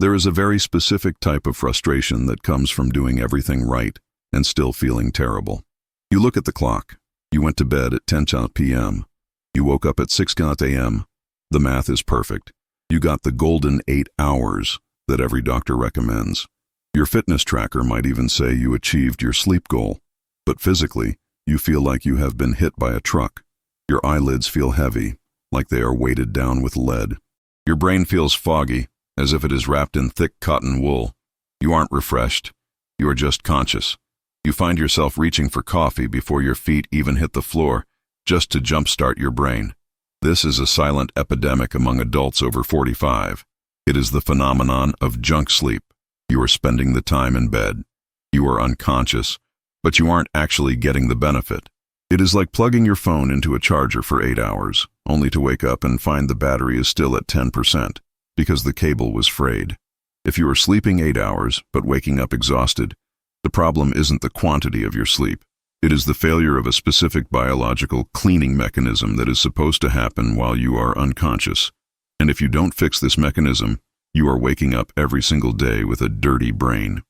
There is a very specific type of frustration that comes from doing everything right and still feeling terrible. You look at the clock. You went to bed at 10 p.m. You woke up at 6 a.m. The math is perfect. You got the golden 8 hours that every doctor recommends. Your fitness tracker might even say you achieved your sleep goal. But physically, you feel like you have been hit by a truck. Your eyelids feel heavy, like they are weighted down with lead. Your brain feels foggy, as if it is wrapped in thick cotton wool. You aren't refreshed. You are just conscious. You find yourself reaching for coffee before your feet even hit the floor, just to jumpstart your brain. This is a silent epidemic among adults over 45. It is the phenomenon of junk sleep. You are spending the time in bed. You are unconscious, but you aren't actually getting the benefit. It is like plugging your phone into a charger for 8 hours, only to wake up and find the battery is still at 10%, because the cable was frayed. If you are sleeping 8 hours, but waking up exhausted, the problem isn't the quantity of your sleep. It is the failure of a specific biological cleaning mechanism that is supposed to happen while you are unconscious. And if you don't fix this mechanism, you are waking up every single day with a dirty brain.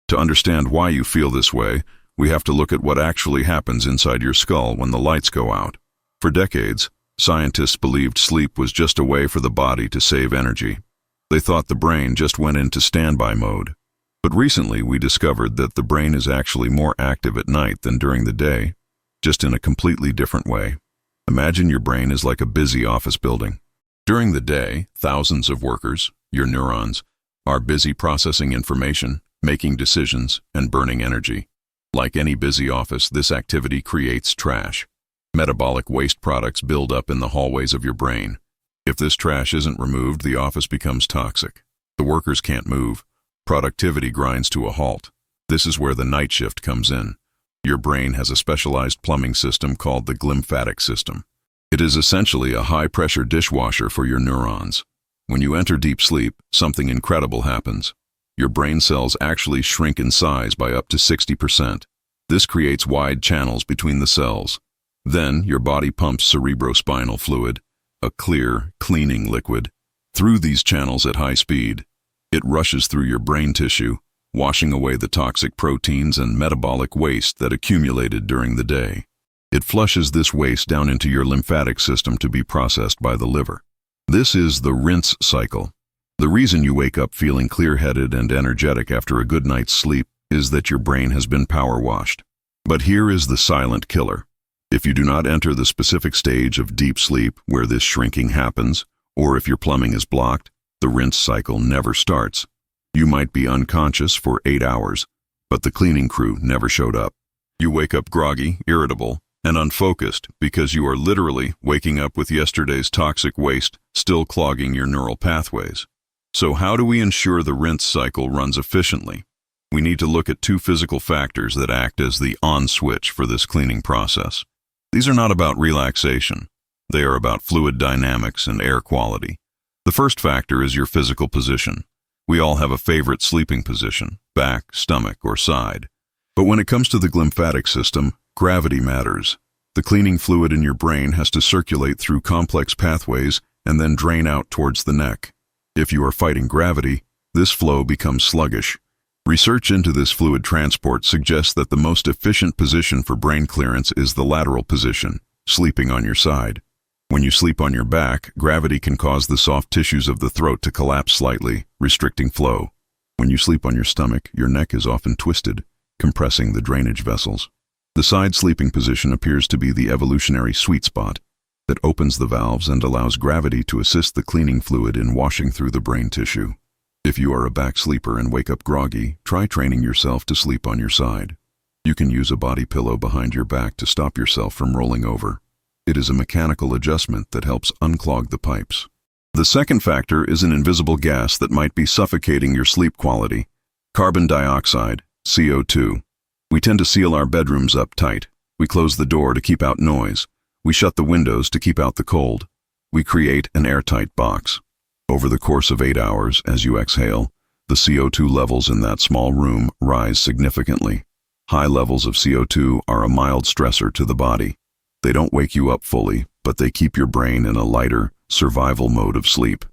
To understand why you feel this way, we have to look at what actually happens inside your skull when the lights go out. For decades, scientists believed sleep was just a way for the body to save energy. They thought the brain just went into standby mode. But recently we discovered that the brain is actually more active at night than during the day, just in a completely different way. Imagine your brain is like a busy office building. During the day, thousands of workers, your neurons, are busy processing information, making decisions, and burning energy. Like any busy office, this activity creates trash. Metabolic waste products build up in the hallways of your brain. If this trash isn't removed, the office becomes toxic. The workers can't move. Productivity grinds to a halt. This is where the night shift comes in. Your brain has a specialized plumbing system called the glymphatic system. It is essentially a high-pressure dishwasher for your neurons. When you enter deep sleep, something incredible happens. Your brain cells actually shrink in size by up to 60%. This creates wide channels between the cells. Then, your body pumps cerebrospinal fluid, a clear, cleaning liquid, through these channels at high speed. It rushes through your brain tissue, washing away the toxic proteins and metabolic waste that accumulated during the day. It flushes this waste down into your lymphatic system to be processed by the liver. This is the rinse cycle. The reason you wake up feeling clear-headed and energetic after a good night's sleep is that your brain has been power washed. But here is the silent killer. If you do not enter the specific stage of deep sleep where this shrinking happens, or if your plumbing is blocked, the rinse cycle never starts. You might be unconscious for 8 hours, but the cleaning crew never showed up. You wake up groggy, irritable, and unfocused because you are literally waking up with yesterday's toxic waste still clogging your neural pathways. So how do we ensure the rinse cycle runs efficiently? We need to look at 2 physical factors that act as the on switch for this cleaning process. These are not about relaxation. They are about fluid dynamics and air quality. The first factor is your physical position. We all have a favorite sleeping position, back, stomach, or side. But when it comes to the glymphatic system, gravity matters. The cleaning fluid in your brain has to circulate through complex pathways and then drain out towards the neck. If you are fighting gravity, this flow becomes sluggish. Research into this fluid transport suggests that the most efficient position for brain clearance is the lateral position, sleeping on your side. When you sleep on your back, gravity can cause the soft tissues of the throat to collapse slightly, restricting flow. When you sleep on your stomach, your neck is often twisted, compressing the drainage vessels. The side sleeping position appears to be the evolutionary sweet spot that opens the valves and allows gravity to assist the cleaning fluid in washing through the brain tissue. If you are a back sleeper and wake up groggy, try training yourself to sleep on your side. You can use a body pillow behind your back to stop yourself from rolling over. It is a mechanical adjustment that helps unclog the pipes. The second factor is an invisible gas that might be suffocating your sleep quality: carbon dioxide, CO2. We tend to seal our bedrooms up tight. We close the door to keep out noise. We shut the windows to keep out the cold. We create an airtight box. Over the course of 8 hours, as you exhale, the CO2 levels in that small room rise significantly. High levels of CO2 are a mild stressor to the body. They don't wake you up fully, but they keep your brain in a lighter, survival mode of sleep.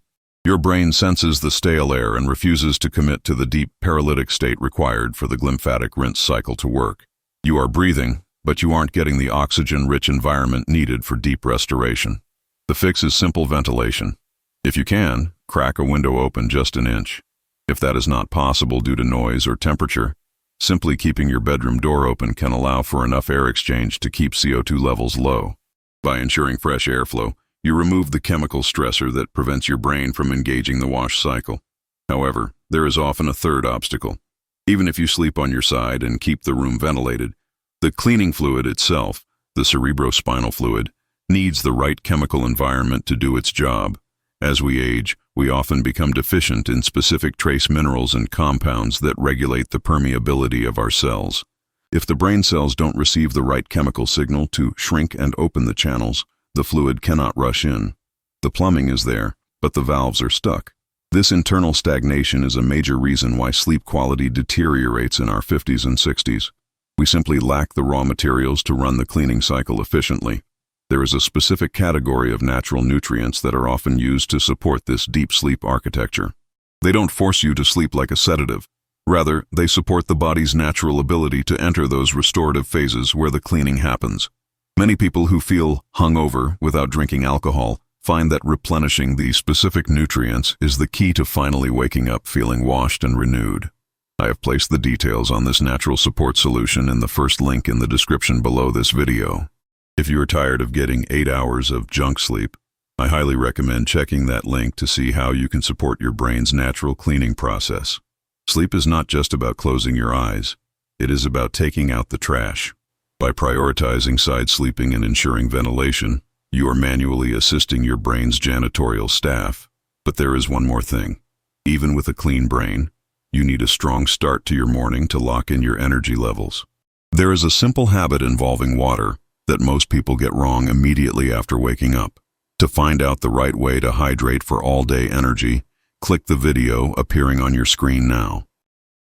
Your brain senses the stale air and refuses to commit to the deep paralytic state required for the glymphatic rinse cycle to work. You are breathing, but you aren't getting the oxygen-rich environment needed for deep restoration. The fix is simple ventilation. If you can, crack a window open just an inch. If that is not possible due to noise or temperature, simply keeping your bedroom door open can allow for enough air exchange to keep CO2 levels low. By ensuring fresh airflow, you remove the chemical stressor that prevents your brain from engaging the wash cycle. However, there is often a third obstacle. Even if you sleep on your side and keep the room ventilated, the cleaning fluid itself, the cerebrospinal fluid, needs the right chemical environment to do its job. As we age, we often become deficient in specific trace minerals and compounds that regulate the permeability of our cells. If the brain cells don't receive the right chemical signal to shrink and open the channels, the fluid cannot rush in. The plumbing is there, but the valves are stuck. This internal stagnation is a major reason why sleep quality deteriorates in our 50s and 60s. We simply lack the raw materials to run the cleaning cycle efficiently. There is a specific category of natural nutrients that are often used to support this deep sleep architecture. They don't force you to sleep like a sedative. Rather, they support the body's natural ability to enter those restorative phases where the cleaning happens. Many people who feel hungover without drinking alcohol find that replenishing these specific nutrients is the key to finally waking up feeling washed and renewed. I have placed the details on this natural support solution in the first link in the description below this video. If you are tired of getting 8 hours of junk sleep, I highly recommend checking that link to see how you can support your brain's natural cleaning process. Sleep is not just about closing your eyes. It is about taking out the trash. By prioritizing side sleeping and ensuring ventilation, you are manually assisting your brain's janitorial staff. But there is one more thing. Even with a clean brain, you need a strong start to your morning to lock in your energy levels. There is a simple habit involving water that most people get wrong immediately after waking up. To find out the right way to hydrate for all-day energy, click the video appearing on your screen now.